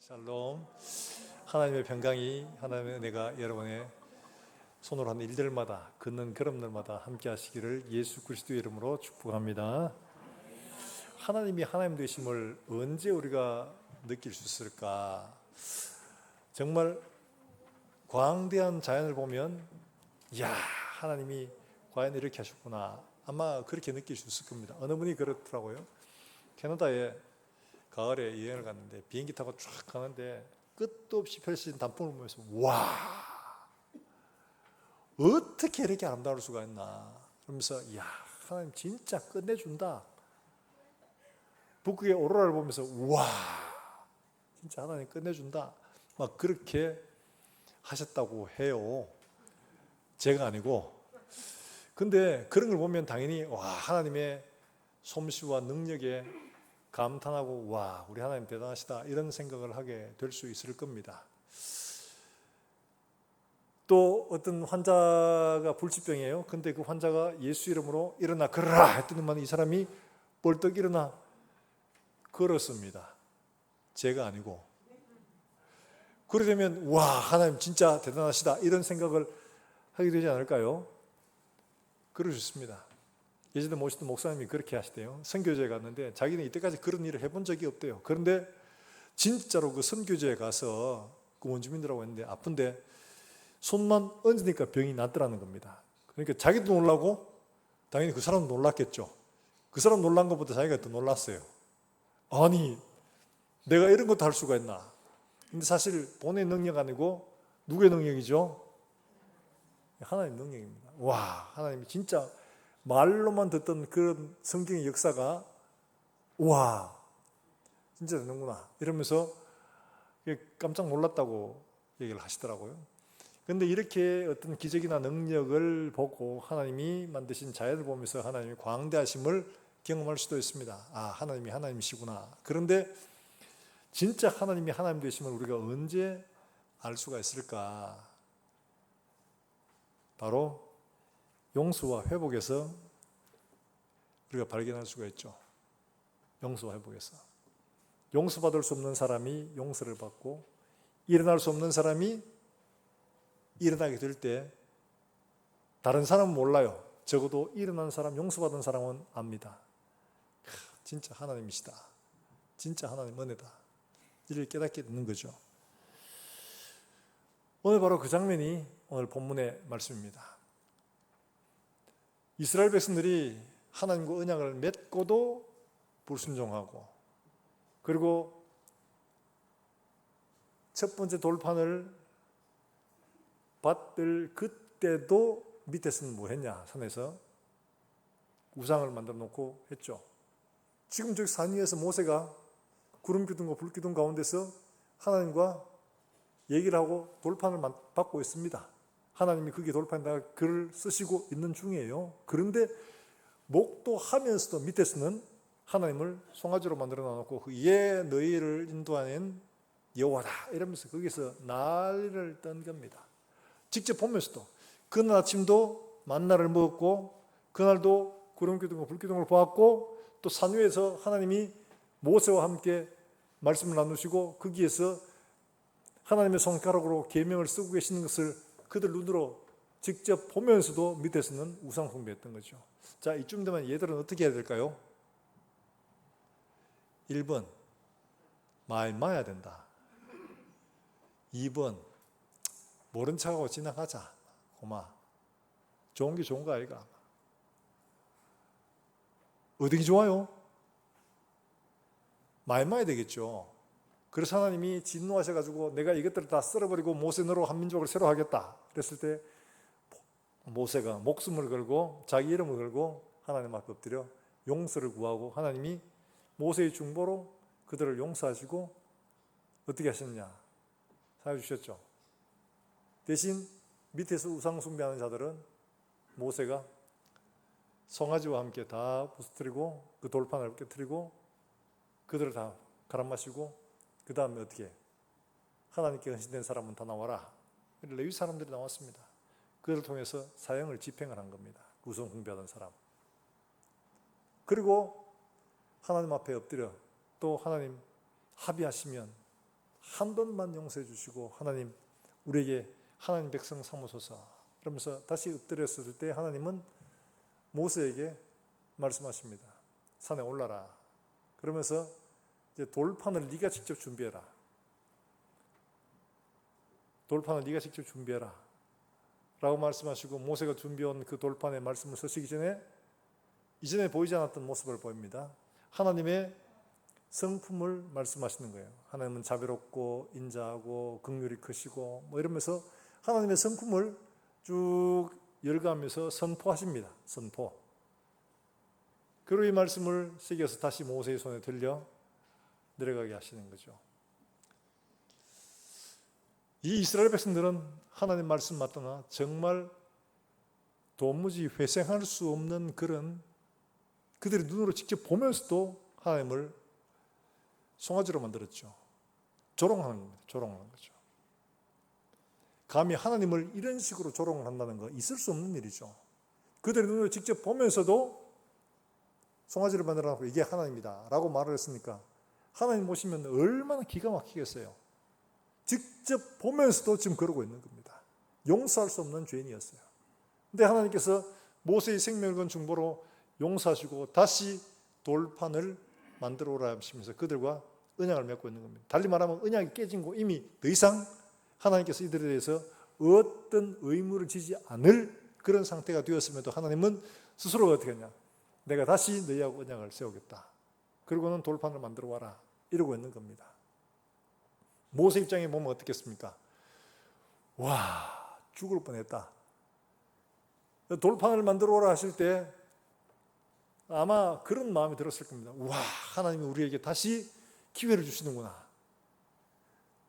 샬롬. 하나님의 평강이, 하나님의 은혜가 여러분의 손으로 하는 일들마다, 걷는 걸음들마다 함께 하시기를 예수 그리스도의 이름으로 축복합니다. 하나님이 하나님 되심을 언제 우리가 느낄 수 있을까? 정말 광대한 자연을 보면 이야, 하나님이 과연 이렇게 하셨구나, 아마 그렇게 느낄 수 있을 겁니다. 어느 분이 그렇더라고요. 캐나다에 가을에 여행을 갔는데 비행기 타고 쫙 가는데 끝도 없이 펼쳐진 단풍을 보면서 와, 어떻게 이렇게 아름다울 수가 있나 그러면서 이야, 하나님 진짜 끝내준다. 북극의 오로라를 보면서 와, 진짜 하나님 끝내준다, 막 그렇게 하셨다고 해요. 제가 아니고. 근데 그런 걸 보면 당연히 와, 하나님의 솜씨와 능력에 감탄하고 와, 우리 하나님 대단하시다, 이런 생각을 하게 될 수 있을 겁니다. 또 어떤 환자가 불치병이에요. 근데 그 환자가 예수 이름으로 일어나 걸어라 했더니만 이 사람이 벌떡 일어나 걸었습니다. 제가 아니고. 그러려면 와, 하나님 진짜 대단하시다, 이런 생각을 하게 되지 않을까요? 그럴 수 있습니다. 예전에 모시던 목사님이 그렇게 하시대요. 선교지에 갔는데 자기는 이때까지 그런 일을 해본 적이 없대요. 그런데 진짜로 그 선교지에 가서 그 원주민들하고 했는데 아픈데 손만 얹으니까 병이 낫더라는 겁니다. 그러니까 자기도 놀라고 당연히 그 사람도 놀랐겠죠. 그 사람 놀란 것보다 자기가 더 놀랐어요. 아니, 내가 이런 것도 할 수가 있나. 근데 사실 본인의 능력 아니고 누구의 능력이죠? 하나님의 능력입니다. 와, 하나님이 진짜 말로만 듣던 그런 성경의 역사가 와, 진짜 되는구나 이러면서 깜짝 놀랐다고 얘기를 하시더라고요. 그런데 이렇게 어떤 기적이나 능력을 보고 하나님이 만드신 자연을 보면서 하나님의 광대하심을 경험할 수도 있습니다. 아, 하나님이 하나님이시구나. 그런데 진짜 하나님이 하나님 되심을 우리가 언제 알 수가 있을까? 바로 용서와 회복에서 우리가 발견할 수가 있죠. 용서와 회복에서. 용서받을 수 없는 사람이 용서를 받고 일어날 수 없는 사람이 일어나게 될 때 다른 사람은 몰라요. 적어도 일어난 사람, 용서받은 사람은 압니다. 진짜 하나님이시다, 진짜 하나님 은혜다, 이를 깨닫게 되는 거죠. 오늘 바로 그 장면이 오늘 본문의 말씀입니다. 이스라엘 백성들이 하나님과 언약을 맺고도 불순종하고, 그리고 첫 번째 돌판을 받을 그때도 밑에서는 뭐 했냐, 산에서 우상을 만들어 놓고 했죠. 지금 저기 산 위에서 모세가 구름 기둥과 불 기둥 가운데서 하나님과 얘기를 하고 돌판을 받고 있습니다. 하나님이 그게 돌판에다가 글을 쓰시고 있는 중이에요. 그런데 목도하면서도 밑에서는 하나님을 송아지로 만들어 놔놓고 예, 너희를 인도하는 여호와다 이러면서 거기서 난리를 떤 겁니다. 직접 보면서도 그날 아침도 만나를 먹었고, 그날도 구름기둥과 불기둥을 보았고, 또 산 위에서 하나님이 모세와 함께 말씀을 나누시고 거기에서 하나님의 손가락으로 계명을 쓰고 계시는 것을 그들 눈으로 직접 보면서도 밑에서는 우상 숭배했던 거죠. 자, 이쯤 되면 얘들은 어떻게 해야 될까요? 1번 말마야 된다. 2번 모른 척하고 지나가자. 고마, 좋은 게 좋은 거 아이가? 어디가 좋아요? 말마야 되겠죠. 그래서 하나님이 진노하셔가지고 내가 이것들을 다 쓸어버리고 모세 너로 한 민족을 새로 하겠다 그랬을 때 모세가 목숨을 걸고 자기 이름을 걸고 하나님 앞에 엎드려 용서를 구하고 하나님이 모세의 중보로 그들을 용서하시고 어떻게 하셨느냐, 살려주셨죠. 대신 밑에서 우상 숭배하는 자들은 모세가 송아지와 함께 다 부서뜨리고 그 돌판을 깨뜨리고 그들을 다 갈아마시고 그 다음에 어떻게, 하나님께 헌신된 사람은 다 나와라. 레위 사람들이 나왔습니다. 그들을 통해서 사형을 집행을 한 겁니다. 우상 숭배하던 사람. 그리고 하나님 앞에 엎드려 또 하나님 합의하시면 한 번만 용서해 주시고 하나님 우리에게 하나님 백성 삼으소서. 그러면서 다시 엎드렸을 때 하나님은 모세에게 말씀하십니다. 산에 올라라. 그러면서 이제 돌판을 네가 직접 준비해라. 돌판을 네가 직접 준비해라 라고 말씀하시고 모세가 준비한 그 돌판에 말씀을 쓰시기 전에 이전에 보이지 않았던 모습을 보입니다. 하나님의 성품을 말씀하시는 거예요. 하나님은 자비롭고 인자하고 긍휼이 크시고 뭐 이러면서 하나님의 성품을 쭉 열거하면서 선포하십니다. 선포. 그리고 이 말씀을 새겨서 다시 모세의 손에 들려 내려가게 하시는 거죠. 이 이스라엘 백성들은 하나님 말씀 맞다나 정말 도무지 회생할 수 없는 그런 그들이 눈으로 직접 보면서도 하나님을 송아지로 만들었죠. 조롱하는 겁니다. 조롱하는 거죠. 감히 하나님을 이런 식으로 조롱을 한다는 거 있을 수 없는 일이죠. 그들의 눈으로 직접 보면서도 송아지를 만들어놓고 이게 하나님이다 라고 말을 했으니까 하나님 보시면 얼마나 기가 막히겠어요. 직접 보면서도 지금 그러고 있는 겁니다. 용서할 수 없는 죄인이었어요. 근데 하나님께서 모세의 생명을 건 중보로 용서하시고 다시 돌판을 만들어 오라 하시면서 그들과 언약을 맺고 있는 겁니다. 달리 말하면 언약이 깨진 거 이미 더 이상 하나님께서 이들에 대해서 어떤 의무를 지지 않을 그런 상태가 되었음에도 하나님은 스스로가 어떻게 했냐. 내가 다시 너희하고 언약을 세우겠다. 그리고는 돌판을 만들어 와라. 이러고 있는 겁니다. 모세 입장에 보면 어떻겠습니까? 와, 죽을 뻔했다. 돌판을 만들어 오라 하실 때 아마 그런 마음이 들었을 겁니다. 와, 하나님이 우리에게 다시 기회를 주시는구나.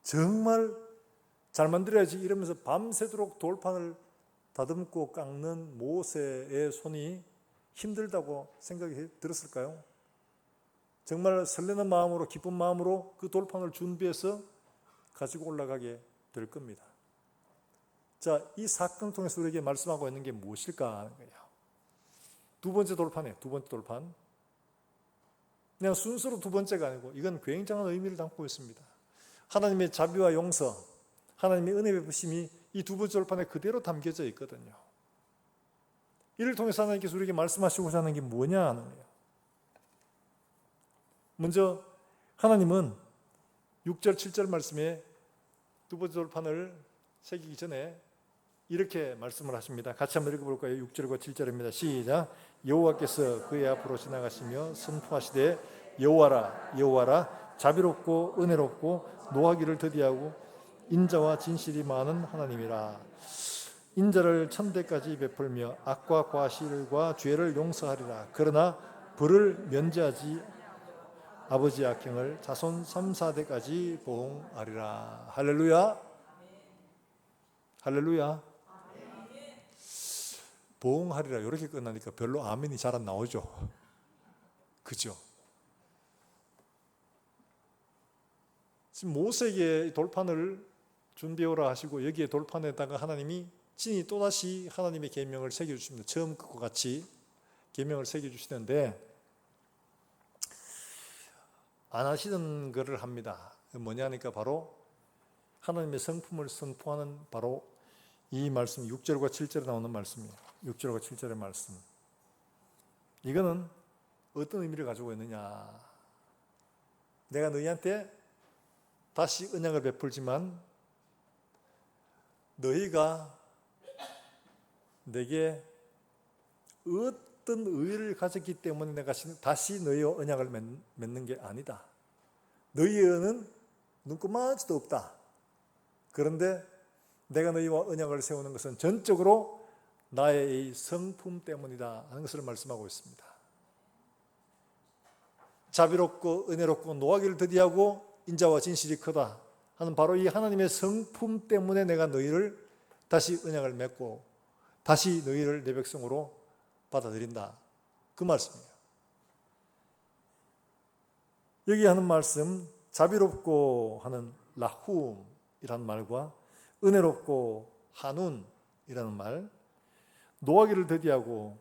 정말 잘 만들어야지 이러면서 밤새도록 돌판을 다듬고 깎는 모세의 손이 힘들다고 생각이 들었을까요? 정말 설레는 마음으로 기쁜 마음으로 그 돌판을 준비해서 가지고 올라가게 될 겁니다. 자, 이 사건을 통해서 우리에게 말씀하고 있는 게 무엇일까 하는 거예요. 두 번째 돌판이에요. 두 번째 돌판. 그냥 순서로 두 번째가 아니고 이건 굉장한 의미를 담고 있습니다. 하나님의 자비와 용서, 하나님의 은혜 베푸심이 이 두 번째 돌판에 그대로 담겨져 있거든요. 이를 통해서 하나님께서 우리에게 말씀하시고자 하는 게 뭐냐 하는 거예요. 먼저 하나님은 6절 7절 말씀에 두 번째 돌판을 새기기 전에 이렇게 말씀을 하십니다. 같이 한번 읽어볼까요? 6절과 7절입니다. 시작. 여호와께서 그의 앞으로 지나가시며 선포하시되 여호와라 여호와라 자비롭고 은혜롭고 노하기를 더디하고 인자와 진실이 많은 하나님이라. 인자를 천대까지 베풀며 악과 과실과 죄를 용서하리라. 그러나 벌을 면제하지 아버지 악행을 자손 3, 4대까지 보응하리라. 할렐루야. 할렐루야. 보응하리라 이렇게 끝나니까 별로 아멘이 잘 안 나오죠. 그죠? 지금 모세에게 돌판을 준비해오라 하시고 여기에 돌판에다가 하나님이 친히 또다시 하나님의 계명을 새겨주십니다. 처음 그와 같이 계명을 새겨주시는데 안 하시던 것을 합니다. 뭐냐니까 바로 하나님의 성품을 선포하는 바로 이 말씀 6절과 7절에 나오는 말씀이에요. 6절과 7절의 말씀. 이거는 어떤 의미를 가지고 있느냐. 내가 너희한테 다시 언약을 베풀지만 너희가 내게 어떤 의의를 가졌기 때문에 내가 다시 너희와 언약을 맺는 게 아니다. 너희의 의는 눈꼽만치도 없다. 그런데 내가 너희와 언약을 세우는 것은 전적으로 나의 이 성품 때문이다 하는 것을 말씀하고 있습니다. 자비롭고 은혜롭고 노하기를 더디하고 인자와 진실이 크다 하는 바로 이 하나님의 성품 때문에 내가 너희를 다시 언약을 맺고 다시 너희를 내 백성으로 받아들인다. 그 말씀이에요. 여기 하는 말씀 자비롭고 하는 라훔이라는 말과 은혜롭고 하눈이라는 말, 노하기를 더디하고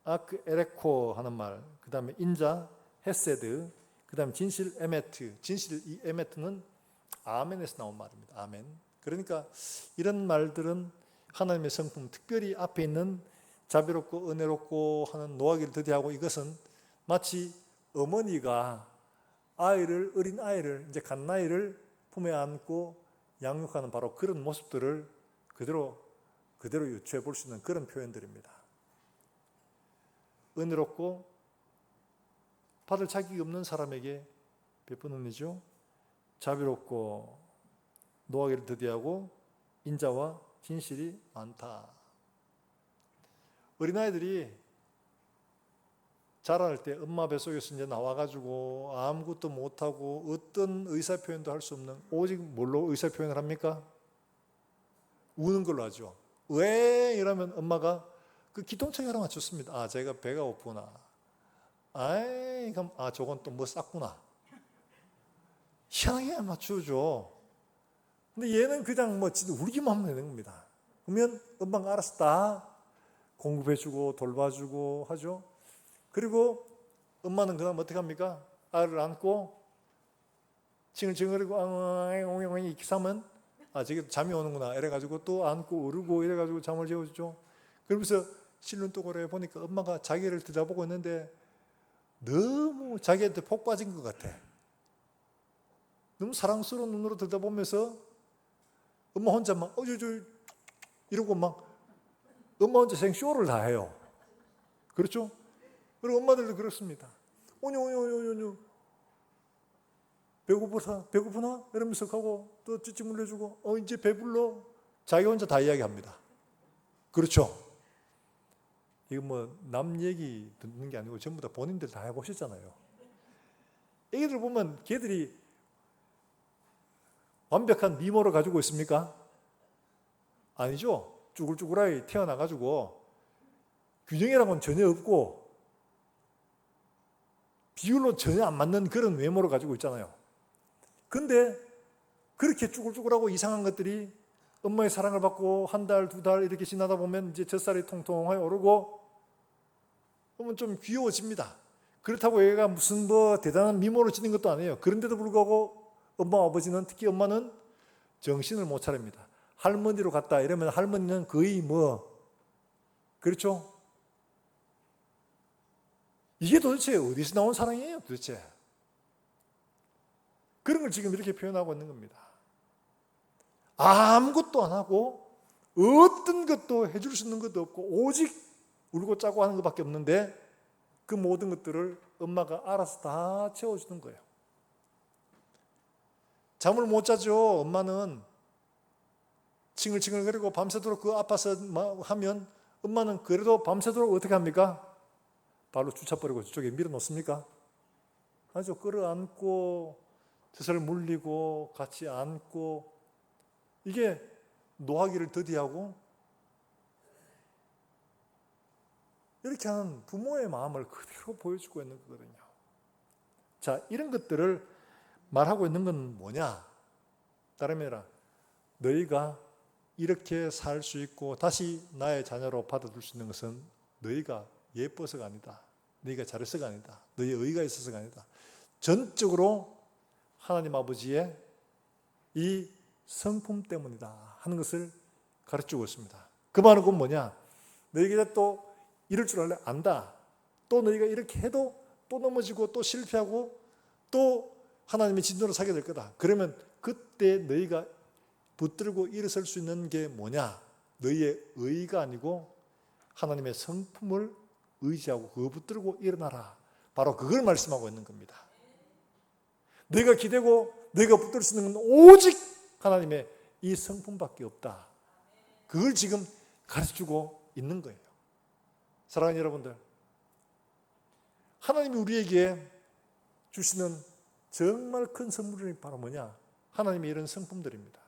아크에레코 하는 말, 그 다음에 인자, 헤세드, 그 다음에 진실 에메트. 진실 이 에메트는 아멘에서 나온 말입니다. 아멘. 그러니까 이런 말들은 하나님의 성품, 특별히 앞에 있는 자비롭고 은혜롭고 하는 노하기를 더디하고, 이것은 마치 어머니가 어린 아이를, 이제 갓나이를 품에 안고 양육하는 바로 그런 모습들을 그대로 유추해 볼 수 있는 그런 표현들입니다. 은혜롭고 받을 자격이 없는 사람에게 베푸는 은혜죠. 자비롭고 노하기를 더디하고 인자와 진실이 많다. 어린아이들이 자랄 때 엄마 뱃속에서 이제 나와가지고 아무것도 못하고 어떤 의사표현도 할 수 없는, 오직 뭘로 의사표현을 합니까? 우는 걸로 하죠. 왜? 이러면 엄마가 그 기똥차게 하나 맞췄습니다. 아, 제가 배가 고프구나. 아이, 그럼 저건 또 뭐 쌌구나. 희한하게 맞추죠. 근데 얘는 그냥 진짜 울기만 하면 되는 겁니다. 그러면 엄마가 알아서 다 공급해주고 돌봐주고 하죠. 그리고 엄마는 그 다음 어떻게 합니까? 아이를 안고 칭얼칭얼거리고 이렇게 사면 저게 잠이 오는구나 이래가지고 또 안고 울고 이래가지고 잠을 재워주죠. 그러면서 실눈도고래 보니까 엄마가 자기를 들여다보고 있는데 너무 자기한테 폭 빠진 것 같아. 너무 사랑스러운 눈으로 들여다보면서 엄마 혼자 막 이러고 막 엄마 혼자 생쇼를 다 해요. 그렇죠? 그리고 엄마들도 그렇습니다. 오뇨 배고프나? 이러면서 가고 또 찌찌 물려주고 이제 배불러. 자기 혼자 다 이야기합니다. 그렇죠? 이거 남 얘기 듣는 게 아니고 전부 다 본인들 다 해보셨잖아요. 애기들 보면 걔들이 완벽한 미모를 가지고 있습니까? 아니죠. 쭈글쭈글하게 태어나가지고 균형이라고는 전혀 없고 비율로 전혀 안 맞는 그런 외모를 가지고 있잖아요. 근데 그렇게 쭈글쭈글하고 이상한 것들이 엄마의 사랑을 받고 한 달, 두 달 이렇게 지나다 보면 이제 젖살이 통통하게 오르고 그러면 좀 귀여워집니다. 그렇다고 얘가 무슨 대단한 미모를 지닌 것도 아니에요. 그런데도 불구하고 엄마, 아버지는, 특히 엄마는 정신을 못 차립니다. 할머니로 갔다 이러면 할머니는 거의 그렇죠? 이게 도대체 어디서 나온 사랑이에요, 도대체? 그런 걸 지금 이렇게 표현하고 있는 겁니다. 아무것도 안 하고 어떤 것도 해줄 수 있는 것도 없고 오직 울고 짜고 하는 것밖에 없는데 그 모든 것들을 엄마가 알아서 다 채워주는 거예요. 잠을 못 자죠. 엄마는 칭얼칭얼거리고 밤새도록 그 아파서 하면 엄마는 그래도 밤새도록 어떻게 합니까? 발로 주차버리고 저쪽에 밀어놓습니까? 아주 끌어안고 젖을 물리고 같이 안고, 이게 노하기를 더디하고 이렇게 하는 부모의 마음을 그대로 보여주고 있는 거거든요. 자, 이런 것들을 말하고 있는 건 뭐냐? 다름이 아니라 너희가 이렇게 살 수 있고 다시 나의 자녀로 받아줄 수 있는 것은 너희가 예뻐서가 아니다. 너희가 잘해서가 아니다. 너희의 의가 있어서가 아니다. 전적으로 하나님 아버지의 이 성품 때문이다 하는 것을 가르치고 있습니다. 그 말은 그건 뭐냐? 너희가 또 이럴 줄 알래? 안다. 또 너희가 이렇게 해도 또 넘어지고 또 실패하고 또 하나님의 진노를 사게 될 거다. 그러면 그때 너희가 붙들고 일어설 수 있는 게 뭐냐? 너희의 의가 아니고 하나님의 성품을 의지하고 그거 붙들고 일어나라. 바로 그걸 말씀하고 있는 겁니다. 너희가 기대고 너희가 붙들 수 있는 건 오직 하나님의 이 성품밖에 없다. 그걸 지금 가르쳐주고 있는 거예요. 사랑하는 여러분들, 하나님이 우리에게 주시는 정말 큰 선물이 바로 뭐냐? 하나님의 이런 성품들입니다.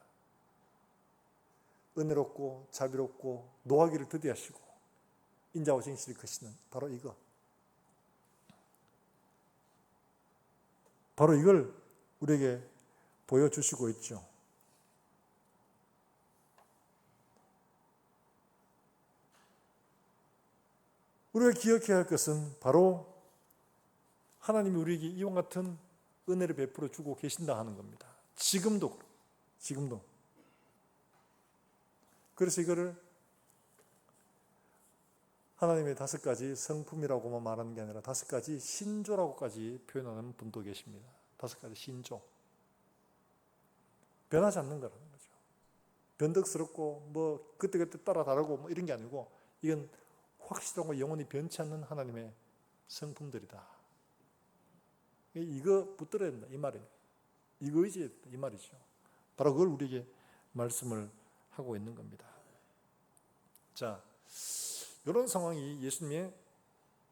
은혜롭고 자비롭고 노하기를 더디하시고 인자와 진실이 크시는 바로 이거. 바로 이걸 우리에게 보여주시고 있죠. 우리가 기억해야 할 것은 바로 하나님이 우리에게 이와 같은 은혜를 베풀어 주고 계신다 하는 겁니다. 지금도 그렇고 지금도. 그래서 이거를 하나님의 5가지 성품이라고만 말하는 게 아니라 5가지 신조라고까지 표현하는 분도 계십니다. 5가지 신조. 변하지 않는 거라는 거죠. 변덕스럽고 뭐 그때그때 따라 다르고 뭐 이런 게 아니고 이건 확실하고 영원히 변치 않는 하나님의 성품들이다. 이거 붙들어야 된다 이 말이에요. 이거 의지해야 된다 이 말이죠. 바로 그걸 우리에게 말씀을 하고 있는 겁니다. 자, 이런 상황이 예수님의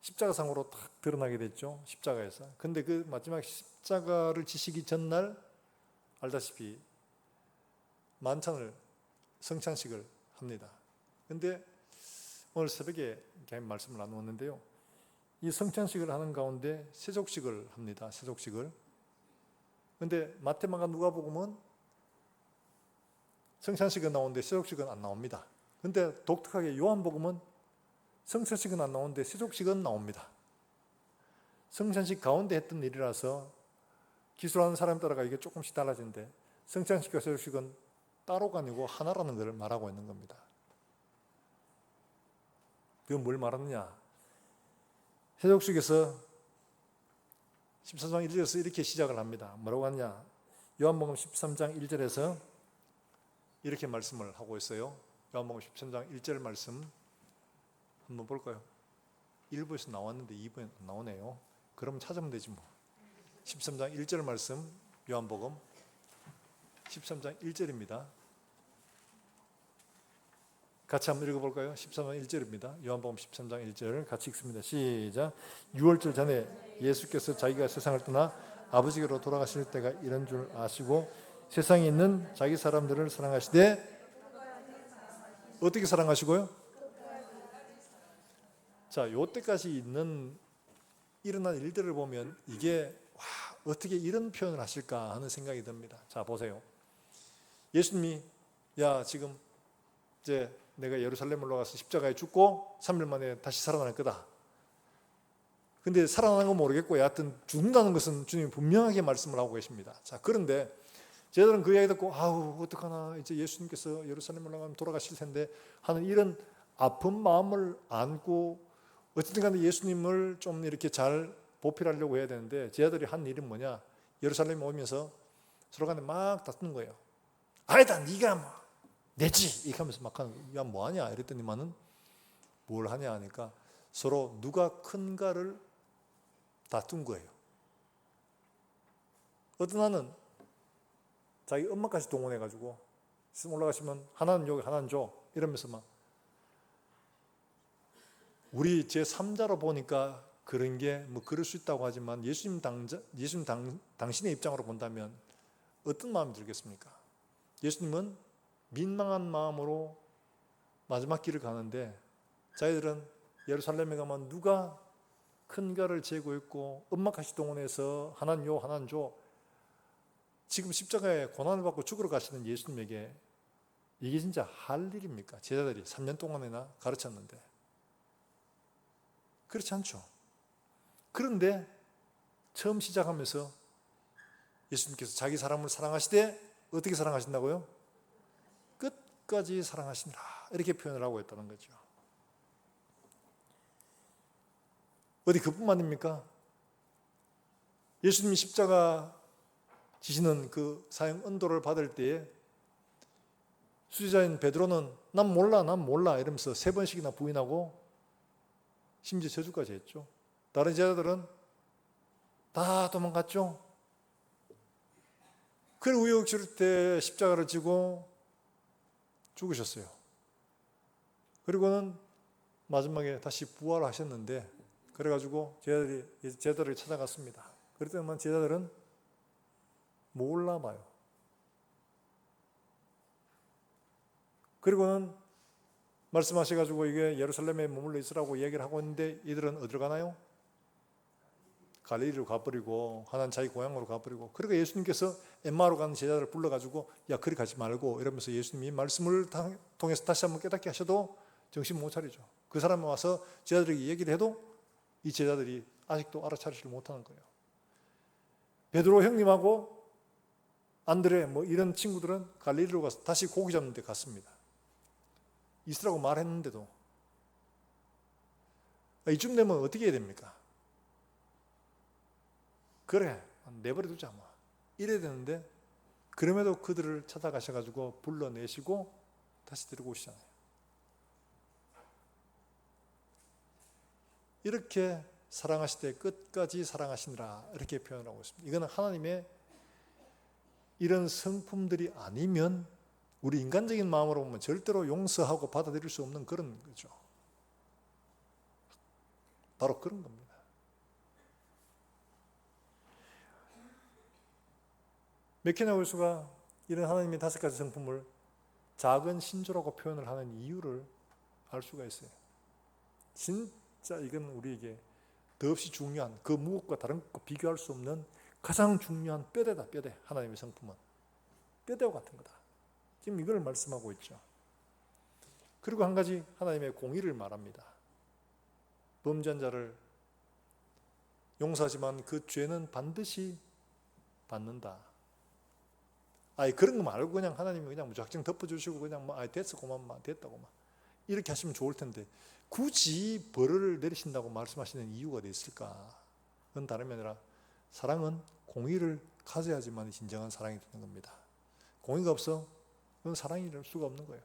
십자가상으로 딱 드러나게 됐죠. 십자가에서. 근데 그 마지막 십자가를 지시기 전날 알다시피 만찬을 성찬식을 합니다. 근데 오늘 새벽에 이렇게 말씀을 나누었는데요. 이 성찬식을 하는 가운데 세족식을 합니다. 세족식을. 근데 마태마가 누가복음은 성찬식은 나오는데 세족식은 안 나옵니다. 근데 독특하게 요한복음은 성찬식은 안 나오는데 세족식은 나옵니다. 성찬식 가운데 했던 일이라서 기술하는 사람 따라가 이게 조금씩 달라지는데 성찬식과 세족식은 따로가 아니고 하나라는 것을 말하고 있는 겁니다. 그건 뭘 말하느냐? 세족식에서 14장 1절에서 이렇게 시작을 합니다. 뭐라고 하느냐? 요한복음 13장 1절에서 이렇게 말씀을 하고 있어요. 요한복음 13장 1절 말씀 한번 볼까요? 1부에서 나왔는데 2부에 안 나오네요. 그럼 찾으면 되지 뭐. 13장 1절 말씀 요한복음 13장 1절입니다. 같이 한번 읽어볼까요? 13장 1절입니다. 요한복음 13장 1절 같이 읽습니다. 시작. 6월절 전에 예수께서 자기가 세상을 떠나 아버지께로 돌아가실 때가 이런 줄 아시고 세상에 있는 자기 사람들을 사랑하시되 어떻게 사랑하시고요? 자, 요때까지 있는 일어난 일들을 보면 이게 어떻게 이런 표현을 하실까 하는 생각이 듭니다. 자, 보세요. 예수님이 지금 이제 내가 예루살렘으로 가서 십자가에 죽고 3일 만에 다시 살아날 거다. 근데 살아나는 건 모르겠고 여하튼 죽는다는 것은 주님이 분명하게 말씀을 하고 계십니다. 자, 그런데 제자들은 그 이야기 듣고 어떡하나 이제 예수님께서 예루살렘으로 가면 돌아가실 텐데 하는 이런 아픈 마음을 안고 어쨌든 간에 예수님을 좀 이렇게 잘 보필하려고 해야 되는데 제자들이 한 일은 뭐냐? 예루살렘에 오면서 서로 간에 막 다투는 거예요. 아니다 네가 뭐 내지 이렇게 하면서 막 하는 거예요. 야 뭐하냐 이랬더니만은 뭘 하냐 하니까 서로 누가 큰가를 다툰 거예요. 어떤 하나는 자기 엄마까지 동원해가지고 올라가시면 하나는 여기 하나는 줘 이러면서 막 우리 제3자로 보니까 그런 게 뭐 그럴 수 있다고 하지만 예수님 당신의 입장으로 본다면 어떤 마음이 들겠습니까? 예수님은 민망한 마음으로 마지막 길을 가는데 자기들은 예루살렘에 가면 누가 큰가를 재고 있고 엄마까지 동원해서 하나는 요 하나는 줘 지금 십자가에 고난을 받고 죽으러 가시는 예수님에게 이게 진짜 할 일입니까? 제자들이 3년 동안이나 가르쳤는데 그렇지 않죠. 그런데 처음 시작하면서 예수님께서 자기 사람을 사랑하시되 어떻게 사랑하신다고요? 끝까지 사랑하시니라 이렇게 표현을 하고 있다는 거죠. 어디 그뿐만입니까? 예수님이 십자가 지시는 그 사형 언도를 받을 때에 수제자인 베드로는 난 몰라 이러면서 3번씩이나 부인하고 심지어 저주까지 했죠. 다른 제자들은 다 도망갔죠. 그리고 우여곡절 때 십자가를 지고 죽으셨어요. 그리고는 마지막에 다시 부활하셨는데 그래가지고 제자들을 찾아갔습니다. 그랬더니 제자들은 몰라 봐요. 그리고는 말씀하셔가지고 이게 예루살렘에 머물러 있으라고 얘기를 하고 있는데 이들은 어디로 가나요? 갈릴리로 가버리고 하나는 자기 고향으로 가버리고 그러니까 예수님께서 엠마오로 가는 제자들을 불러가지고 야 그리 가지 말고 이러면서 예수님이 말씀을 통해서 다시 한번 깨닫게 하셔도 정신 못 차리죠. 그 사람이 와서 제자들에게 얘기를 해도 이 제자들이 아직도 알아차리지를 못하는 거예요. 베드로 형님하고 안드레 뭐 이런 친구들은 갈릴리로 가서 다시 고기 잡는 데 갔습니다. 있으라고 말했는데도 이쯤 되면 어떻게 해야 됩니까? 그래 내버려 두자 뭐 이래야 되는데 그럼에도 그들을 찾아가셔가지고 불러내시고 다시 데리고 오시잖아요. 이렇게 사랑하시되 끝까지 사랑하시느라 이렇게 표현하고 있습니다. 이거는 하나님의 이런 성품들이 아니면 우리 인간적인 마음으로 보면 절대로 용서하고 받아들일 수 없는 그런 거죠. 바로 그런 겁니다. 맥케나 홀수가 이런 하나님의 5가지 성품을 작은 신조라고 표현을 하는 이유를 알 수가 있어요. 진짜 이건 우리에게 더없이 중요한 그 무엇과 다른 것과 비교할 수 없는 가장 중요한 뼈대다. 뼈대. 하나님의 성품은 뼈대와 같은 거다. 지금 이걸 말씀하고 있죠. 그리고 한 가지 하나님의 공의를 말합니다. 범죄한 자를 용서하지만 그 죄는 반드시 받는다. 그런 거 말고 그냥 하나님이 그냥 무작정 덮어주시고 그냥 됐어 고만 됐다고 이렇게 하시면 좋을 텐데 굳이 벌을 내리신다고 말씀하시는 이유가 어디 있을까? 그건 다름이 아니라 사랑은 공의를 가져야지만 진정한 사랑이 되는 겁니다. 공의가 없어? 그건 사랑이 될 수가 없는 거예요.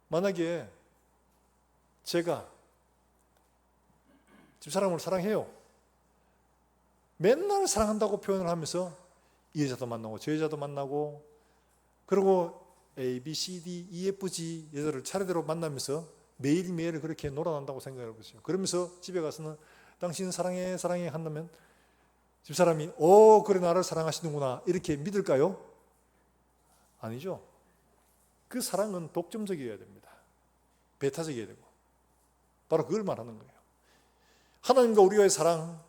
만약에 제가 집사람을 사랑해요. 맨날 사랑한다고 표현을 하면서 이 여자도 만나고 저 여자도 만나고 그리고 A, B, C, D, E, F, G 여자를 차례대로 만나면서 매일매일 그렇게 놀아난다고 생각해 보세요. 그러면서 집에 가서는 당신 사랑해 사랑해 한다면 집사람이 그래 나를 사랑하시는구나 이렇게 믿을까요? 아니죠. 그 사랑은 독점적이어야 됩니다. 배타적이어야 되고 바로 그걸 말하는 거예요. 하나님과 우리와의 사랑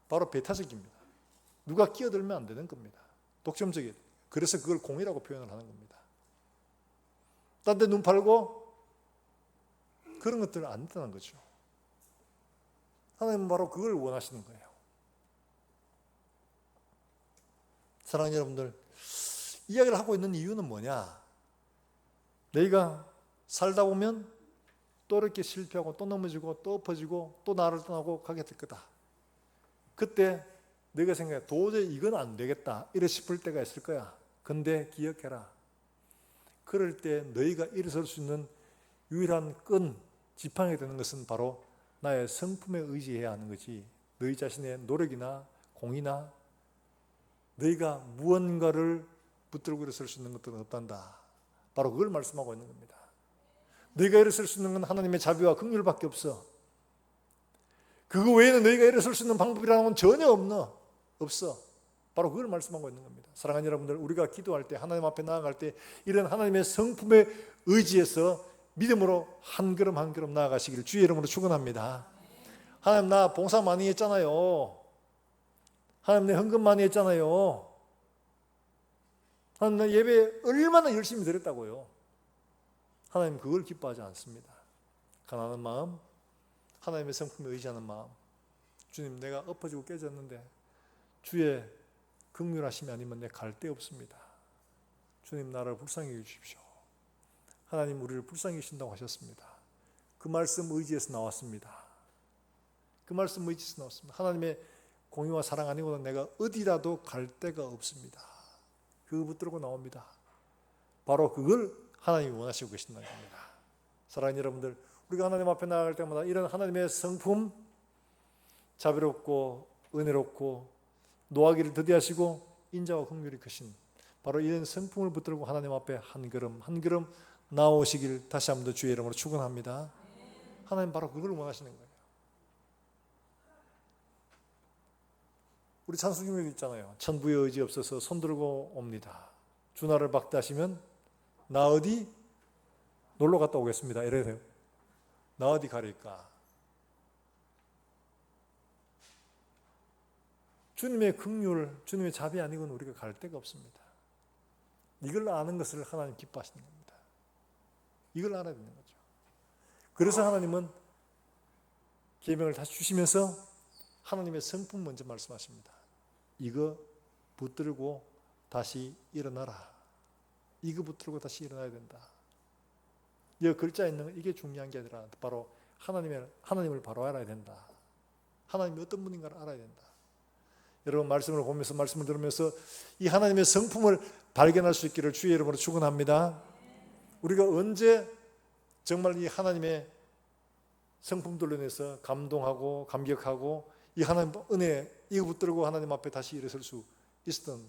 바로 배타적입니다. 누가 끼어들면 안 되는 겁니다. 독점적이에요. 그래서 그걸 공의라고 표현을 하는 겁니다. 딴 데 눈 팔고 그런 것들은 안 된다는 거죠. 하나님은 바로 그걸 원하시는 거예요. 사랑하는 여러분들, 이야기를 하고 있는 이유는 뭐냐? 너희가 살다 보면 또 이렇게 실패하고 또 넘어지고 또 엎어지고 또 나를 떠나고 가게 될 거다. 그때 너희가 생각해 도저히 이건 안 되겠다 이래 싶을 때가 있을 거야. 근데 기억해라. 그럴 때 너희가 일어설 수 있는 유일한 끈, 지팡이 되는 것은 바로 나의 성품에 의지해야 하는 거지 너희 자신의 노력이나 공이나 너희가 무언가를 붙들고 일어설 수 있는 것들은 없단다. 바로 그걸 말씀하고 있는 겁니다. 너희가 일어설 수 있는 건 하나님의 자비와 긍휼밖에 없어. 그거 외에는 너희가 일어설 수 있는 방법이라는 건 전혀 없어. 바로 그걸 말씀하고 있는 겁니다. 사랑하는 여러분들, 우리가 기도할 때 하나님 앞에 나아갈 때 이런 하나님의 성품에 의지해서 믿음으로 한 걸음 한 걸음 나아가시기를 주의 이름으로 축원합니다. 하나님 나 봉사 많이 했잖아요. 하나님 내 헌금 많이 했잖아요. 하나님 나 예배 얼마나 열심히 드렸다고요. 하나님 그걸 기뻐하지 않습니다. 가난한 마음, 하나님의 성품에 의지하는 마음. 주님 내가 엎어지고 깨졌는데 주의 긍휼하심이 아니면 내 갈 데 없습니다. 주님 나를 불쌍히 해주십시오. 하나님 우리를 불쌍히 해주신다고 하셨습니다. 그 말씀 의지에서 나왔습니다. 그 말씀 의지에서 나왔습니다. 하나님의 공의와 사랑 아니고는 내가 어디라도 갈 데가 없습니다. 그거 붙들고 나옵니다. 바로 그걸 하나님이 원하시고 계신다는 겁니다. 사랑하는 여러분들, 우리가 하나님 앞에 나아갈 때마다 이런 하나님의 성품, 자비롭고 은혜롭고 노하기를 더디하시고 인자와 긍휼이 크신 바로 이런 성품을 붙들고 하나님 앞에 한 걸음 한 걸음 나오시길 다시 한번 더 주의 이름으로 축원합니다. 하나님 바로 그걸 원하시는 거예요. 우리 찬송 중에 있잖아요. 천부의 의지 없어서 손들고 옵니다. 주나를 박대하시면 나 어디 놀러 갔다 오겠습니다. 이래야 돼요. 나 어디 가릴까? 주님의 긍휼, 주님의 자비 아니고는 우리가 갈 데가 없습니다. 이걸 아는 것을 하나님 기뻐하시는 겁니다. 이걸 알아야 되는 거죠. 그래서 하나님은 계명을 다시 주시면서 하나님의 성품 먼저 말씀하십니다. 이거 붙들고 다시 일어나라. 이거 붙들고 다시 일어나야 된다. 이 글자에 있는 이게 중요한 게 아니라 바로 하나님을 바로 알아야 된다. 하나님이 어떤 분인가를 알아야 된다. 여러분 말씀을 보면서 말씀을 들으면서 이 하나님의 성품을 발견할 수 있기를 주의 이름으로 축원합니다. 우리가 언제 정말 이 하나님의 성품들로 인해서 감동하고 감격하고 이 하나님 은혜 이거 붙들고 하나님 앞에 다시 일어설 수 있었던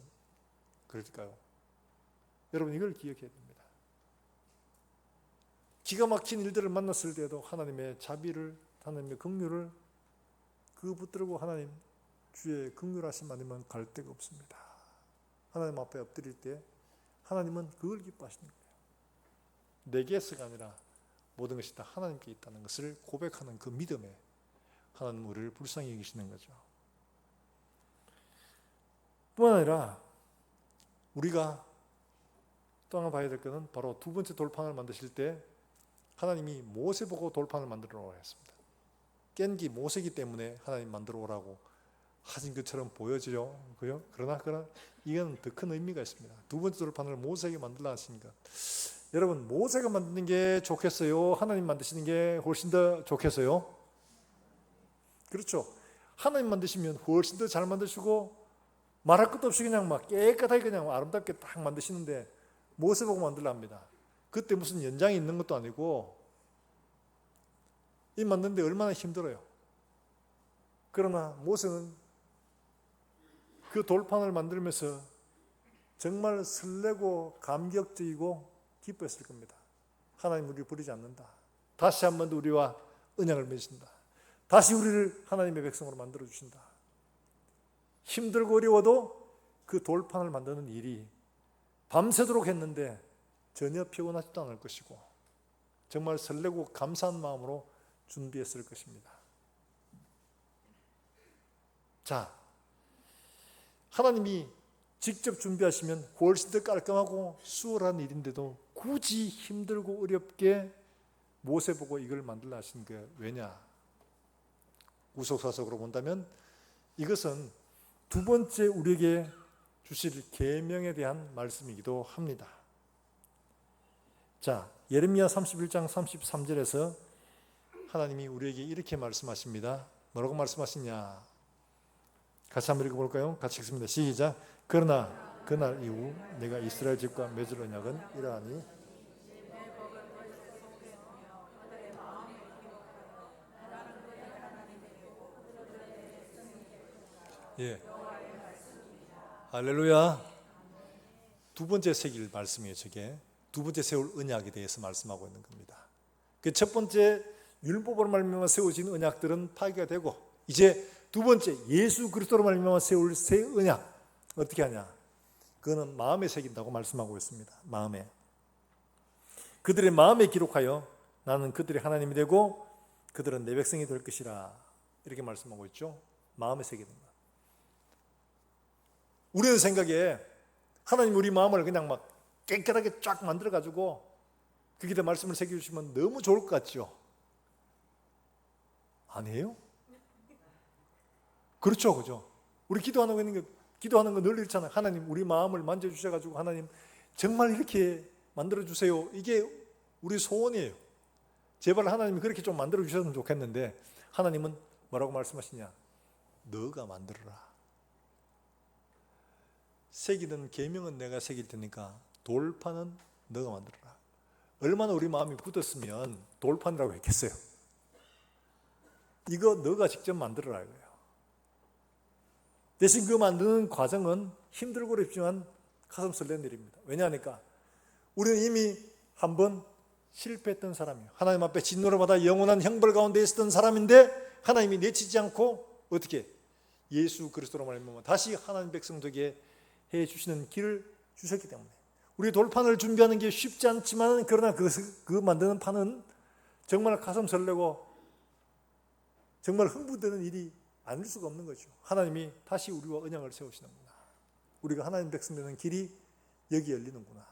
그럴까요? 여러분 이걸 기억해야 됩니다. 기가 막힌 일들을 만났을 때도 하나님의 자비를 하나님의 긍휼을 그거 붙들고 하나님 주의 긍휼하심 아니면 갈 데가 없습니다. 하나님 앞에 엎드릴 때 하나님은 그걸 기뻐하시는 거예요. 내게서가 아니라 모든 것이 다 하나님께 있다는 것을 고백하는 그 믿음에 하나님 우리를 불쌍히 여기시는 거죠. 뿐만 아니라 우리가 또 하나 봐야 될 것은 바로 두 번째 돌판을 만드실 때 하나님이 모세 보고 돌판을 만들어 오라고 했습니다. 깬기 모세기 때문에 하나님 만들어 오라고 하신 것처럼 보여지죠. 그러나 이건 더 큰 의미가 있습니다. 두 번째 돌판을 모세에게 만들라 하시니까 여러분 모세가 만드는 게 좋겠어요? 하나님 만드시는 게 훨씬 더 좋겠어요? 그렇죠. 하나님 만드시면 훨씬 더 잘 만드시고 말할 것도 없이 그냥 막 깨끗하게 그냥 아름답게 딱 만드시는데 모세 보고 만들라 합니다. 그때 무슨 연장이 있는 것도 아니고 이 만드는데 얼마나 힘들어요. 그러나 모세는 그 돌판을 만들면서 정말 설레고 감격적이고 기뻐했을 겁니다. 하나님 우리를 버리지 않는다. 다시 한 번 더 우리와 언약을 맺으신다. 다시 우리를 하나님의 백성으로 만들어 주신다. 힘들고 어려워도 그 돌판을 만드는 일이 밤새도록 했는데 전혀 피곤하지도 않을 것이고 정말 설레고 감사한 마음으로 준비했을 것입니다. 자, 하나님이 직접 준비하시면 훨씬 더 깔끔하고 수월한 일인데도 굳이 힘들고 어렵게 모세 보고 이걸 만들라 하신 게 왜냐? 우석사석으로 본다면 이것은 두 번째 우리에게 주실 계명에 대한 말씀이기도 합니다. 자, 예레미야 31장 33절에서 하나님이 우리에게 이렇게 말씀하십니다. 뭐라고 말씀하시냐? 같이 한번 읽어볼까요? 같이 읽습니다. 시작. 그러나 그날 이후 내가 이스라엘 집과 맺을 언약은 이러하니 예. 할렐루야. 두 번째 새길 말씀이에요. 저게 두 번째 세울 언약에 대해서 말씀하고 있는 겁니다. 그 첫 번째 율법으로 말미암아 세워진 언약들은 파기가 되고 이제 두 번째 예수 그리스도로 말미암아 세울 새 언약 어떻게 하냐? 그거는 마음에 새긴다고 말씀하고 있습니다. 마음에 그들의 마음에 기록하여 나는 그들의 하나님이 되고 그들은 내 백성이 될 것이라 이렇게 말씀하고 있죠. 마음에 새기는 것. 우리의 생각에 하나님 우리 마음을 그냥 막 깨끗하게 쫙 만들어 가지고 거기다 말씀을 새겨주시면 너무 좋을 것 같죠? 아니에요? 그렇죠, 그죠? 우리 기도하는 거 늘 이렇잖아요. 하나님 우리 마음을 만져주셔가지고 하나님 정말 이렇게 만들어주세요. 이게 우리 소원이에요. 제발 하나님이 그렇게 좀 만들어주셨으면 좋겠는데 하나님은 뭐라고 말씀하시냐? 너가 만들어라. 새기는 계명은 내가 새길 테니까 돌판은 너가 만들어라. 얼마나 우리 마음이 굳었으면 돌판이라고 했겠어요. 이거 너가 직접 만들어라 이거예요. 대신 그 만드는 과정은 힘들고 어렵지만 가슴 설레는 일입니다. 왜냐하니까 우리는 이미 한번 실패했던 사람이에요. 하나님 앞에 진노를 받아 영원한 형벌 가운데 있었던 사람인데 하나님이 내치지 않고 어떻게 예수 그리스도로 말미암아 다시 하나님 백성 되게 해 주시는 길을 주셨기 때문에 우리 돌판을 준비하는 게 쉽지 않지만 그러나 그 만드는 판은 정말 가슴 설레고 정말 흥분되는 일이 아닐 수가 없는 거죠. 하나님이 다시 우리와 언약을 세우시는구나. 우리가 하나님 백성 되는 길이 여기 열리는구나.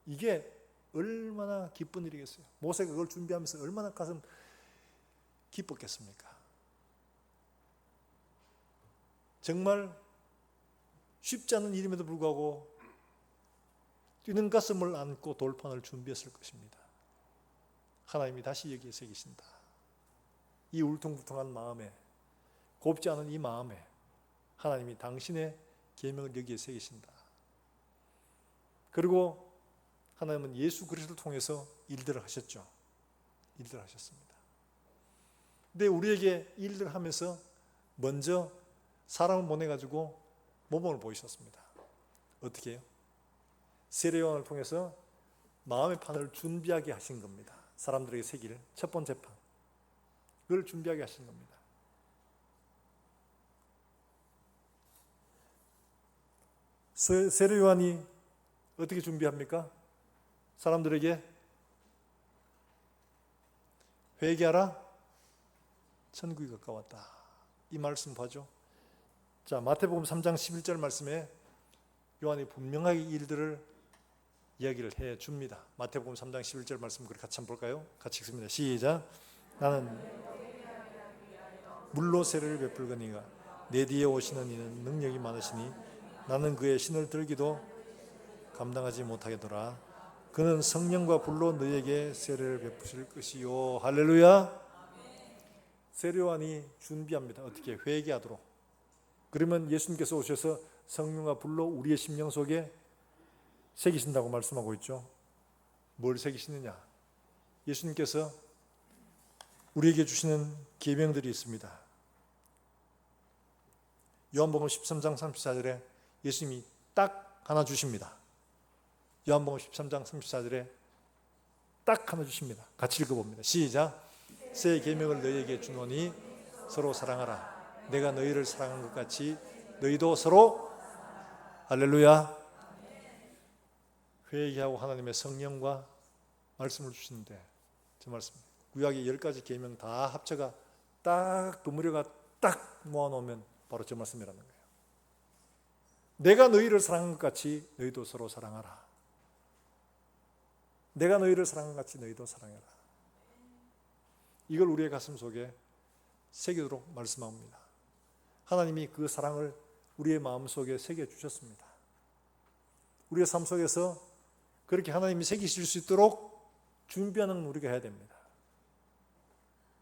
이게 얼마나 기쁜 일이겠어요. 모세가 그걸 준비하면서 얼마나 가슴 기뻤겠습니까? 정말 쉽지 않은 일임에도 불구하고 뛰는 가슴을 안고 돌판을 준비했을 것입니다. 하나님이 다시 여기에 새기신다. 이 울퉁불퉁한 마음에, 곱지 않은 이 마음에 하나님이 당신의 계명을 여기에 새기신다. 그리고 하나님은 예수 그리스도를 통해서 일들을 하셨죠. 일들을 하셨습니다. 근데 우리에게 일들을 하면서 먼저 사람을 보내가지고 모범을 보이셨습니다. 어떻게 해요? 세례요한을 통해서 마음의 판을 준비하게 하신 겁니다. 사람들에게 새길 첫 번째 판, 그걸 준비하게 하신 겁니다. 세례요한이 어떻게 준비합니까? 사람들에게 회개하라, 천국이 가까웠다. 이 말씀 봐죠. 자, 마태복음 3장 11절 말씀에 요한이 분명하게 일들을 이야기를 해 줍니다. 마태복음 3장 11절 말씀 그렇게 같이 한번 볼까요? 같이 읽습니다. 시작. 나는 물로 세례를 베풀거니와 내 뒤에 오시는 이는 능력이 많으시니 나는 그의 신을 들기도 감당하지 못하겠노라. 그는 성령과 불로 너희에게 세례를 베푸실 것이요. 할렐루야. 세례요한이 준비합니다. 어떻게? 회개하도록. 그러면 예수님께서 오셔서 성령과 불로 우리의 심령 속에 새기신다고 말씀하고 있죠. 뭘 새기시느냐? 예수님께서 우리에게 주시는 계명들이 있습니다. 요한복음 13장 34절에 예수님이 딱 하나 주십니다. 요한복음 13장 34절에 딱 하나 주십니다. 같이 읽어봅니다. 시작. 새 계명을 너희에게 주노니 서로 사랑하라. 내가 너희를 사랑한 것 같이 너희도 서로. 할렐루야. 회개하고 하나님의 성령과 말씀을 주시는데 저 말씀 구약의 10가지 계명 다 합쳐가 딱 버무려가 딱 모아놓으면 바로 저 말씀이라는 거예요. 내가 너희를 사랑한 것 같이 너희도 서로 사랑하라. 내가 너희를 사랑한 것 같이 너희도 사랑해라. 이걸 우리의 가슴 속에 새기도록 말씀합니다. 하나님이 그 사랑을 우리의 마음 속에 새겨주셨습니다. 우리의 삶 속에서 그렇게 하나님이 새기실 수 있도록 준비하는 우리가 해야 됩니다.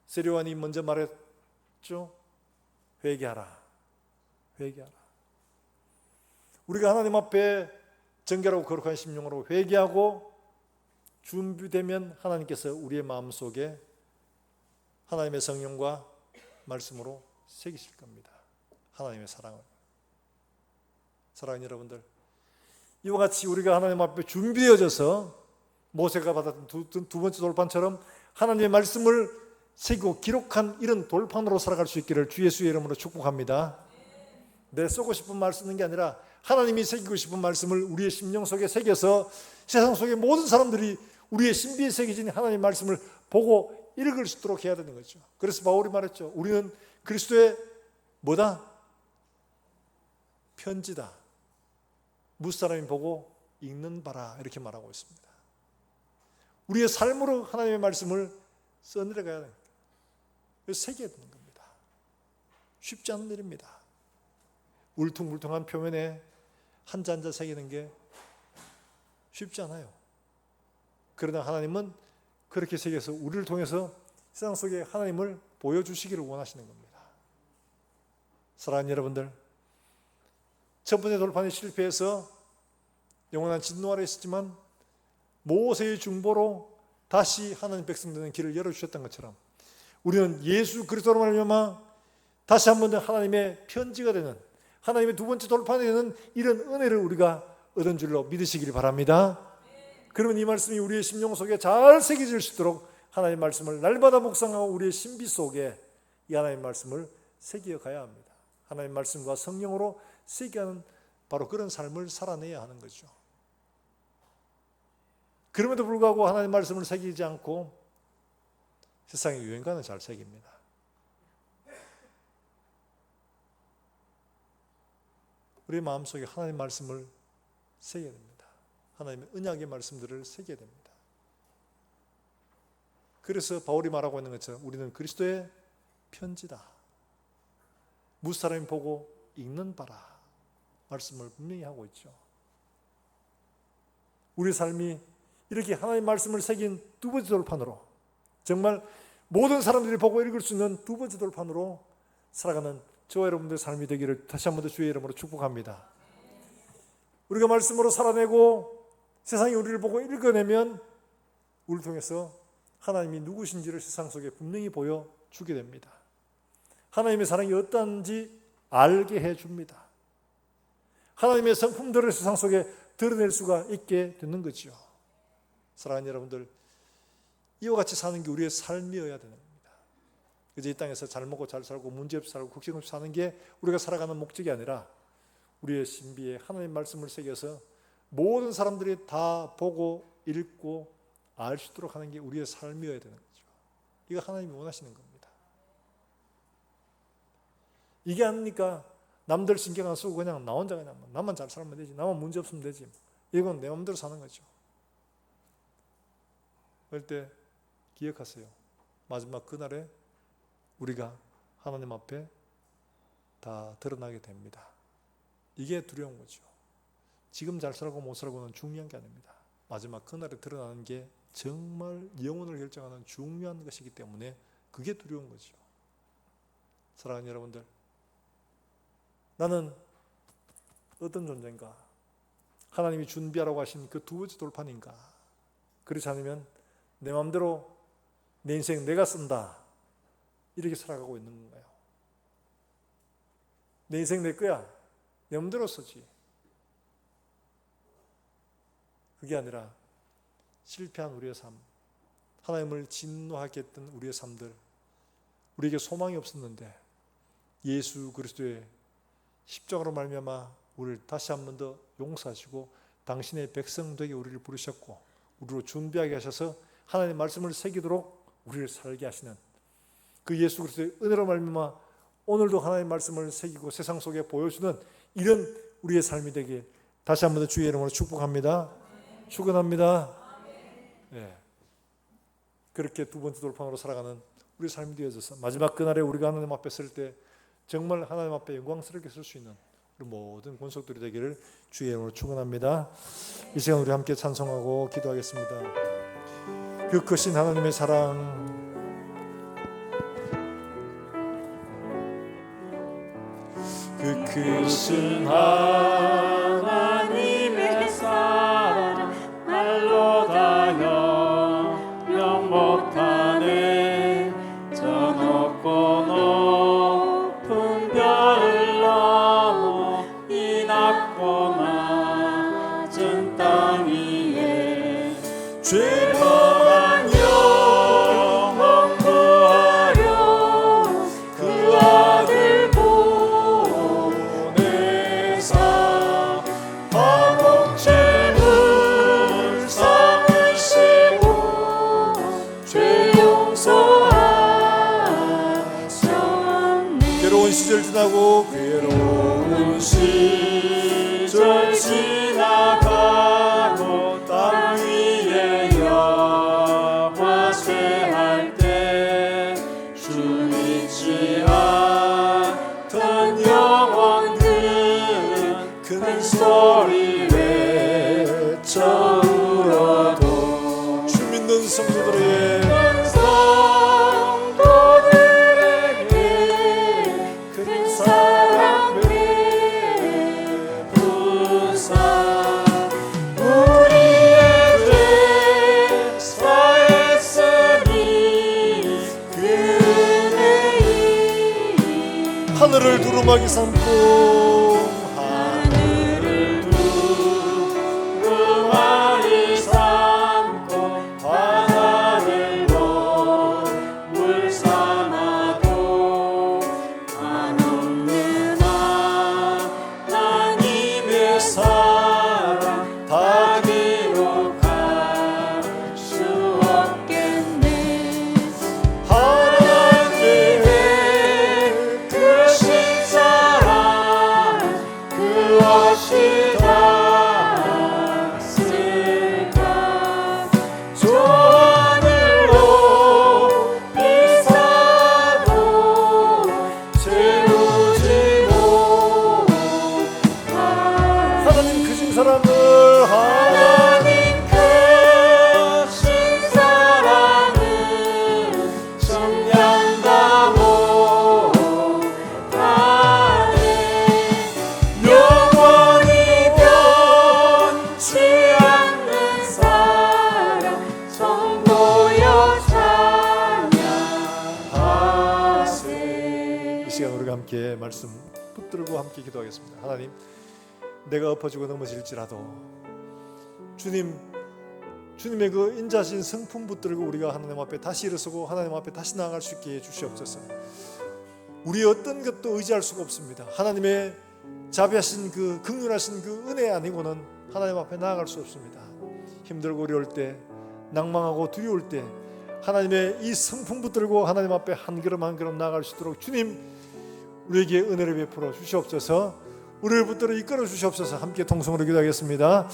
세례요한이 먼저 말했죠. 회개하라. 회개하라. 우리가 하나님 앞에 정결하고 거룩한 심령으로 회개하고 준비되면 하나님께서 우리의 마음 속에 하나님의 성령과 말씀으로 새기실 겁니다. 하나님의 사랑을. 사랑하는 여러분들, 이와 같이 우리가 하나님 앞에 준비되어져서 모세가 받았던 두 번째 돌판처럼 하나님의 말씀을 새기고 기록한 이런 돌판으로 살아갈 수 있기를 주 예수의 이름으로 축복합니다. 내 쓰고 싶은 말 쓰는 게 아니라 하나님이 새기고 싶은 말씀을 우리의 심령 속에 새겨서 세상 속의 모든 사람들이 우리의 신비에 새겨진 하나님의 말씀을 보고 읽을 수 있도록 해야 되는 거죠. 그래서 바울이 말했죠. 우리는 그리스도의 뭐다? 편지다. 무사람이 보고 읽는 바라. 이렇게 말하고 있습니다. 우리의 삶으로 하나님의 말씀을 써내려가야 됩니다. 그래서 새겨야 되는 겁니다. 쉽지 않은 일입니다. 울퉁불퉁한 표면에 한자 한자 새기는 게 쉽지 않아요. 그러나 하나님은 그렇게 새겨서 우리를 통해서 세상 속에 하나님을 보여주시기를 원하시는 겁니다. 사랑하는 여러분들, 첫 번째 돌판이 실패해서 영원한 진노 아래 있었지만 모세의 중보로 다시 하나님 백성 되는 길을 열어주셨던 것처럼 우리는 예수 그리스도로 말미암아 다시 한 번 더 하나님의 편지가 되는, 하나님의 두 번째 돌판이 되는 이런 은혜를 우리가 얻은 줄로 믿으시길 바랍니다. 그러면 이 말씀이 우리의 심령 속에 잘 새겨질 수 있도록 하나님의 말씀을 날마다 묵상하고 우리의 신비 속에 이 하나님의 말씀을 새겨 가야 합니다. 하나님의 말씀과 성령으로 새겨하는 바로 그런 삶을 살아내야 하는 거죠. 그럼에도 불구하고 하나님의 말씀을 새기지 않고 세상의 유행가는 잘 새깁니다. 우리 마음속에 하나님의 말씀을 새겨야 됩니다. 하나님의 언약의 말씀들을 새겨야 됩니다. 그래서 바울이 말하고 있는 것처럼 우리는 그리스도의 편지다. 무사람이 보고 읽는 바라. 말씀을 분명히 하고 있죠. 우리 삶이 이렇게 하나님의 말씀을 새긴 두 번째 돌판으로, 정말 모든 사람들이 보고 읽을 수 있는 두 번째 돌판으로 살아가는 저와 여러분들의 삶이 되기를 다시 한 번 더 주의 이름으로 축복합니다. 우리가 말씀으로 살아내고 세상이 우리를 보고 읽어내면 우리를 통해서 하나님이 누구신지를 세상 속에 분명히 보여주게 됩니다. 하나님의 사랑이 어떠한지 알게 해줍니다. 하나님의 성품들을 세상 속에 드러낼 수가 있게 되는 거죠. 사랑하는 여러분들, 이와 같이 사는 게 우리의 삶이어야 되는 겁니다. 그래서 이 땅에서 잘 먹고 잘 살고 문제없이 살고 걱정 없이 사는 게 우리가 살아가는 목적이 아니라 우리의 신비에 하나님의 말씀을 새겨서 모든 사람들이 다 보고 읽고 알 수 있도록 하는 게 우리의 삶이어야 되는 거죠. 이거 하나님이 원하시는 겁니다. 이게 아니니까 남들 신경 안 쓰고 그냥 나 혼자 그냥 나만 잘 살면 되지, 나만 문제 없으면 되지, 이건 내 마음대로 사는 거죠. 그럴 때 기억하세요. 마지막 그날에 우리가 하나님 앞에 다 드러나게 됩니다. 이게 두려운 거죠. 지금 잘 살고 못 살고는 중요한 게 아닙니다. 마지막 그날에 드러나는 게 정말 영혼을 결정하는 중요한 것이기 때문에 그게 두려운 거죠. 사랑하는 여러분들, 나는 어떤 존재인가? 하나님이 준비하라고 하신 그 두 번째 돌판인가? 그렇지 않으면 내 마음대로 내 인생 내가 쓴다, 이렇게 살아가고 있는 건가요? 내 인생 내 거야, 내 마음대로 쓰지. 그게 아니라 실패한 우리의 삶, 하나님을 진노하게 했던 우리의 삶들, 우리에게 소망이 없었는데 예수 그리스도의 십자가로 말미암아 우리를 다시 한 번 더 용서하시고 당신의 백성 되게 우리를 부르셨고 우리로 준비하게 하셔서 하나님의 말씀을 새기도록 우리를 살게 하시는 그 예수 그리스도의 은혜로 말미암아 오늘도 하나님의 말씀을 새기고 세상 속에 보여주는 이런 우리의 삶이 되길 다시 한 번 더 주의 이름으로 축복합니다. 축원합니다. 네. 그렇게 두 번째 돌판으로 살아가는 우리 삶이 되어져서 마지막 그날에 우리가 하나님 앞에 설 때 정말 하나님 앞에 영광스럽게 설 수 있는 우리 모든 권속들이 되기를 주의 이름으로 축원합니다. 이 시간 우리 함께 찬송하고 기도하겠습니다. 그 크신 하나님의 사랑, 그 크신 하나님의 사랑 말로 다 영영 못하네. 저 높고 높은 별을 넘어 이 낮고 낮은 땅 위에 죄범한 영혼 구하려 그 아들 보내사 화목제물 삼으시고 죄 용서하셨네. 괴로운 시절 지나고 괴로운 시절 지나가고 땅 위에 여호와 쇠할 때 주 믿지 않던 영혼들은 큰 소리 외쳐 울어도 주 믿는 성도들에게 큰 사랑 베푸사 우리의 죄 사했으니 그 은혜이 하늘을 두루마기 삼고 하늘을 두루마기 삼고 바다를 물 삼아도 한없는 하나님의 사랑 다 기록할 수 없겠네. 하나님의 크신 사랑 함께 말씀 붙들고 함께 기도하겠습니다. 하나님, 내가 엎어지고 넘어질지라도 주님의 그 인자신 성품 붙들고 우리가 하나님 앞에 다시 일어서고 하나님 앞에 다시 나아갈 수 있게 해 주시옵소서. 우리 어떤 것도 의지할 수가 없습니다. 하나님의 자비하신 그 긍휼하신 그 은혜 아니고는 하나님 앞에 나아갈 수 없습니다. 힘들고 어려울 때, 낭망하고 두려울 때 하나님의 이 성품 붙들고 하나님 앞에 한 걸음 한 걸음 나아갈 수 있도록 주님 우리에게 은혜를 베풀어 주시옵소서. 우리를 붙들어 이끌어 주시옵소서. 함께 통성으로 기도하겠습니다.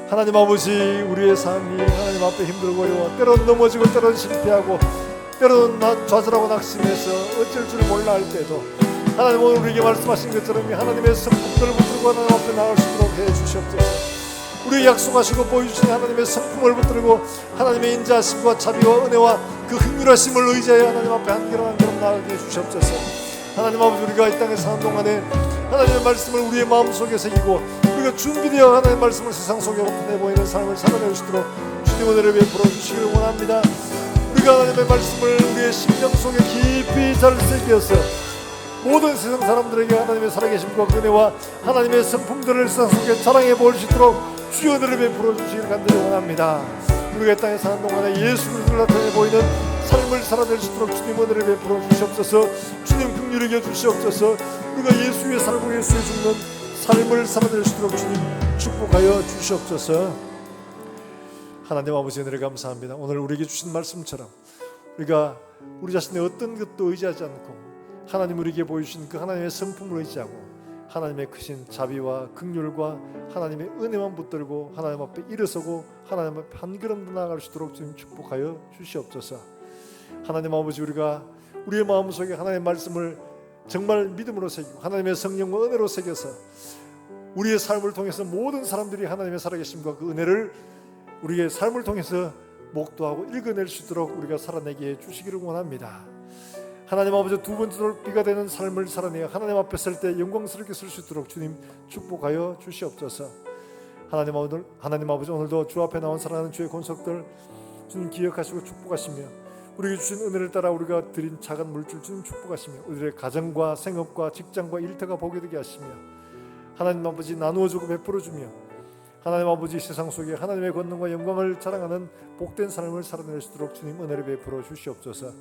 하나님 아버지, 우리의 삶이 하나님 앞에 힘들고 어려워 때론 넘어지고 때론 실패하고 때론 좌절하고 낙심해서 어쩔 줄 몰라 할 때도 하나님 오늘 우리에게 말씀하신 것처럼 하나님의 성품들을 붙들고 하나님 앞에 나올 수 있도록 해 주시옵소서. 우리 약속하시고 보여주신 하나님의 성품을 붙들고 하나님의 인자하심과 자비와 은혜와 그 긍휼하심을 의지하여 하나님 앞에 한 걸음 한 걸음 나아가게 해 주시옵소서. 하나님 아버지, 우리가 이 땅에 사는 동안에 하나님의 말씀을 우리의 마음속에 새기고 우리가 준비되어 하나님의 말씀을 세상 속에 나타내 보이는 삶을 살아낼 수 있도록 주님 은혜를 베풀어 주시기를 원합니다. 우리가 하나님의 말씀을 우리의 심령 속에 깊이 잘 새겨서 모든 세상 사람들에게 하나님의 살아계심과 은혜와 하나님의 성품들을 세상 속에 자랑해 볼 수 있도록 주의 은혜를 베풀어 주시기를 간절히 원합니다. 우리가 이 땅에 사는 동안에 예수 그리스도를 나타내 보이는 삶을 살아낼 수 있도록 주님 은혜를 베풀어 주시옵소서. 주님 긍휼히 여겨 주시옵소서. 우리가 예수 위에 살고 예수 위에 죽는 삶을 살아낼 수 있도록 주님 축복하여 주시옵소서. 하나님 아버지, 은혜를 감사합니다. 오늘 우리에게 주신 말씀처럼 우리가 우리 자신의 어떤 것도 의지하지 않고 하나님 우리에게 보여주신 그 하나님의 성품을 의지하고 하나님의 크신 자비와 긍휼과 하나님의 은혜만 붙들고 하나님 앞에 일어서고 하나님 앞에 한 걸음 더 나아갈 수 있도록 주님 축복하여 주시옵소서. 하나님 아버지, 우리가 우리의 마음속에 하나님의 말씀을 정말 믿음으로 새기고 하나님의 성령과 은혜로 새겨서 우리의 삶을 통해서 모든 사람들이 하나님의 살아계심과 그 은혜를 우리의 삶을 통해서 목도하고 읽어낼 수 있도록 우리가 살아내게 해 주시기를 원합니다. 하나님 아버지, 두 번째로 비가 되는 삶을 살아내어 하나님 앞에 설 때 영광스럽게 설 수 있도록 주님 축복하여 주시옵소서. 하나님 아버지, 오늘도 주 앞에 나온 사랑하는 주의 권속들 주님 기억하시고 축복하시며 우리에게 주신 은혜를 따라 우리가 드린 작은 물줄 주님 축복하시며 우리의 가정과 생업과 직장과 일터가 복이 되게 하시며 하나님 아버지 나누어주고 베풀어주며 하나님 아버지 세상 속에 하나님의 권능과 영광을 자랑하는 복된 삶을 살아낼 수 있도록 주님 은혜를 베풀어 주시옵소서.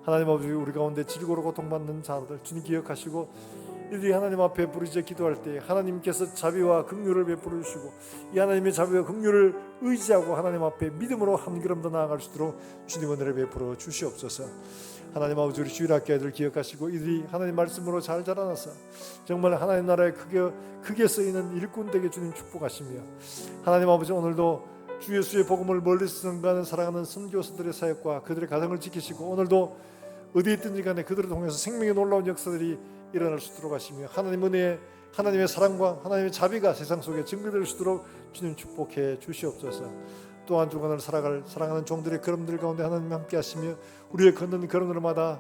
하나님 아버지, 우리 가운데 질고로 고통받는 자들 주님 기억하시고 이들이 하나님 앞에 부르짖어 기도할 때 하나님께서 자비와 긍휼을 베풀어 주시고 이 하나님의 자비와 긍휼을 의지하고 하나님 앞에 믿음으로 한 걸음 더 나아갈 수 있도록 주님 은혜를 베풀어 주시옵소서. 하나님 아버지, 우리 주일학교 애들 기억하시고 이들이 하나님 말씀으로 잘 자라나서 정말 하나님 나라에 크게 쓰이는 일꾼 되게 주님 축복하시며 하나님 아버지, 오늘도 주 예수의 복음을 멀리서 전가하는 사랑하는 선교사들의 사역과 그들의 가정을 지키시고 오늘도 어디 있든지 간에 그들을 통해서 생명의 놀라운 역사들이 일어날 수 있도록 하시며 하나님 은혜의 하나님의 사랑과 하나님의 자비가 세상 속에 증거될 수 있도록 주님 축복해 주시옵소서. 또한 주간을 살아갈 사랑하는 종들의 걸음들 가운데 하나님 함께 하시며 우리의 걷는 걸음들마다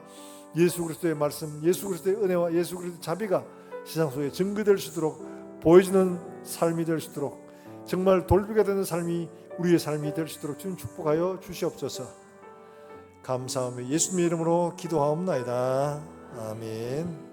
예수 그리스도의 말씀, 예수 그리스도의 은혜와 예수 그리스도의 자비가 세상 속에 증거될 수 있도록 보여지는 삶이 될 수 있도록 정말 돌비가 되는 삶이 우리의 삶이 될 수 있도록 주님 축복하여 주시옵소서. 감사하며 예수님의 이름으로 기도하옵나이다. 아멘.